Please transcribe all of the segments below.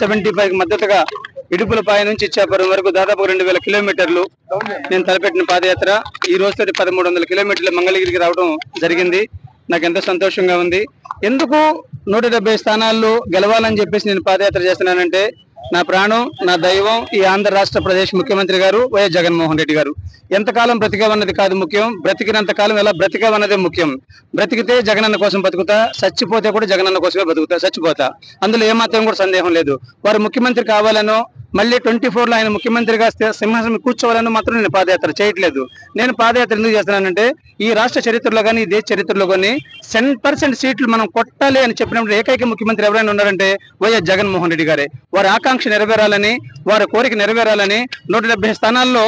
I-75 మద్దతుగా ఇడుపులపాయ నుంచి ఇచ్చాపురం వరకు దాదాపు 2000 కిలోమీటర్లు నేను తలపెట్టిన పాదయాత్ర ఈ రోజుతో 1300 కిలోమీటర్ల మంగళగిరికి రావడం జరిగింది. నాకు ఎంతో సంతోషంగా ఉంది. ఎందుకు 170 స్థానాల్లో గెలవాలని చెప్పేసి నేను పాదయాత్ర చేస్తున్నానంటే నా ప్రాణం, నా దైవం ఈ ఆంధ్ర రాష్ట్ర ప్రదేశ్ ముఖ్యమంత్రి గారు వైఎస్ జగన్మోహన్ రెడ్డి గారు. ఎంతకాలం బ్రతికామన్నది కాదు ముఖ్యం, బ్రతికినంత కాలం ఎలా బ్రతికామన్నదే ముఖ్యం. బ్రతికితే జగనన్న కోసం బతుకుతా, చచ్చిపోతే కూడా జగనన్న కోసమే బతుకుతా, చచ్చిపోతా. అందులో ఏమాత్రం కూడా సందేహం లేదు. వారు ముఖ్యమంత్రి కావాలనో మళ్ళీ 24లో ఆయన ముఖ్యమంత్రిగా సింహాసనం కూర్చోవాలని మాత్రం నేను పాదయాత్ర చేయట్లేదు. నేను పాదయాత్ర ఎందుకు చేస్తున్నానంటే ఈ రాష్ట్ర చరిత్రలో కానీ ఈ దేశ చరిత్రలో కానీ 10% సీట్లు మనం కొట్టాలి అని చెప్పినప్పుడు ఏకైక ముఖ్యమంత్రి ఎవరైనా ఉన్నారంటే వైఎస్ జగన్మోహన్ రెడ్డి గారే. వారి ఆకాంక్ష నెరవేరాలని, వారి కోరిక నెరవేరాలని 170 స్థానాల్లో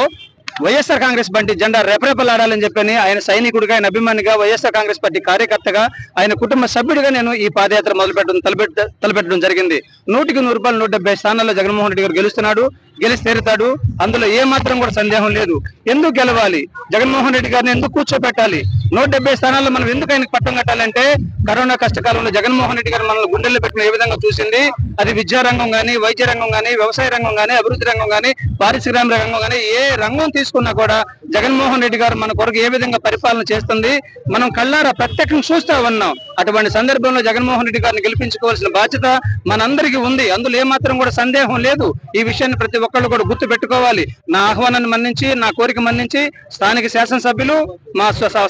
వైఎస్ఆర్ కాంగ్రెస్ పార్టీ జెండా రెపరెపలాడాలని చెప్పని ఆయన సైనికుడిగా, ఆయన అభిమానిగా, వైఎస్ఆర్ కాంగ్రెస్ పార్టీ కార్యకర్తగా, ఆయన కుటుంబ సభ్యుడిగా నేను ఈ పాదయాత్ర తలపెట్టడం జరిగింది. 100కి 100 రూపాయలు 170 స్థానాల్లో జగన్మోహన్ రెడ్డి గారు గెలుస్తున్నాడు, గెలిచి తీరుతాడు. అందులో ఏ మాత్రం కూడా సందేహం లేదు. ఎందుకు గెలవాలి, జగన్మోహన్ రెడ్డి గారిని ఎందుకు కూర్చోబెట్టాలి, 170 స్థానాల్లో మనం ఎందుకు ఆయనకు పట్టం కట్టాలంటే కరోనా కష్టకాలంలో జగన్మోహన్ రెడ్డి గారు మనల్ని గుండెల్లో పెట్టిన ఏ విధంగా చూసింది, అది విద్యారంగం కానీ, వైద్య రంగం కానీ, వ్యవసాయ రంగం కానీ, అభివృద్ధి రంగం కానీ, పారిశ్రామిక రంగం కానీ, ఏ రంగం తీసుకున్నా కూడా జగన్మోహన్ రెడ్డి గారు మన కొరకు ఏ విధంగా పరిపాలన చేస్తుంది మనం కళ్ళారా ప్రత్యక్షంగా చూస్తా ఉన్నాం. అటువంటి సందర్భంలో జగన్మోహన్ రెడ్డి గారిని గెలిపించుకోవాల్సిన బాధ్యత మనందరికీ ఉంది. అందులో ఏమాత్రం కూడా సందేహం లేదు. ఈ విషయాన్ని ప్రతి ఒక్కళ్ళు కూడా గుర్తు పెట్టుకోవాలి. నా ఆహ్వానాన్ని మన్నించి, నా కోరిక మన్నించి స్థానిక శాసనసభ్యులు, మా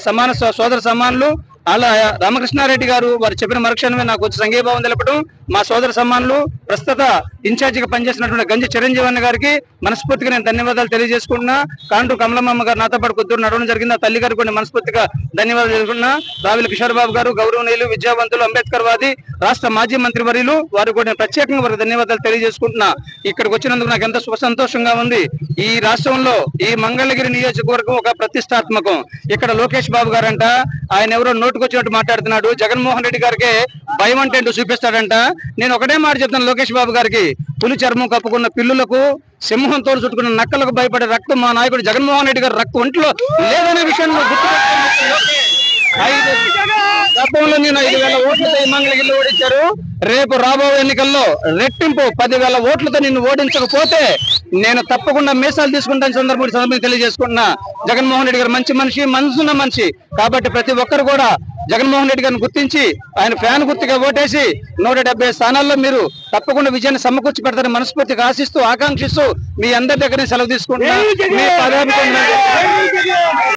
సమాన సోదర సమానులు, అలా రామకృష్ణారెడ్డి గారు వారు చెప్పిన మరుక్షణమే నాకు వచ్చి సంఘీభావం తెలపడం, మా సోదర సమానులు ప్రస్తుత ఇన్ఛార్జిగా పనిచేసినటువంటి గంజి చిరంజీవన్ గారికి మనస్ఫూర్తిగా నేను ధన్యవాదాలు తెలియజేసుకుంటున్నా. కాంటూ కమలమ్మ గారు నాతో పాటు కొద్దిగా నడవడం జరిగింది. ఆ తల్లి గారు కూడా మనస్ఫూర్తిగా ధన్యవాదాలు తెలుసుకున్నా. రావిలి కిషోర్ బాబు గారు గౌరవనీయులు, విద్యావంతులు, అంబేద్కర్ వాది, రాష్ట్ర మాజీ మంత్రి వర్యులు, వారు కూడా నేను ప్రత్యేకంగా వారికి ధన్యవాదాలు తెలియజేసుకుంటున్నా. ఇక్కడికి వచ్చినందుకు నాకు ఎంతో శుభ సంతోషంగా ఉంది. ఈ రాష్ట్రంలో ఈ మంగళగిరి నియోజకవర్గం ఒక ప్రతిష్టాత్మకం. ఇక్కడ లోకేష్ బాబు గారంట, ఆయన ఎవరో నోటుకొచ్చినట్టు మాట్లాడుతున్నాడు. జగన్మోహన్ రెడ్డి గారికి భయం అంటే ఏంటో చూపిస్తాడంట. నేను ఒకటే మాట చెప్తాను లోకేష్ బాబు గారికి, పులి చర్మం కప్పుకున్న పిల్లులకు, సింహంతో చుట్టుకున్న నక్కలకు భయపడే రక్తం మా నాయకుడు జగన్మోహన్ రెడ్డి గారు రక్తం ఒంట్లో లేదనే విషయాన్ని గతంలో నేను 5000 ఓట్లతో మంగళగిరిలో ఓడించారు. రేపు రాబోయే ఎన్నికల్లో రెట్టింపు 10,000 ఓట్లతో నిన్ను ఓడించకపోతే నేను తప్పకుండా మీసాలు తీసుకుంటాను సందర్భంగా తెలియజేసుకుంటున్నా. జగన్మోహన్ రెడ్డి గారు మంచి మనిషి, మనసున్న మనిషి. కాబట్టి ప్రతి ఒక్కరు కూడా జగన్మోహన్ రెడ్డి గారిని గుర్తించి ఆయన ఫ్యాన్ గుర్తుగా ఓటేసి 170 స్థానాల్లో మీరు తప్పకుండా విజయాన్ని సమకూర్చి పెడతారని మనస్ఫూర్తిగా ఆశిస్తూ, ఆకాంక్షిస్తూ మీ అందరి దగ్గర సెలవు తీసుకుంటున్నా.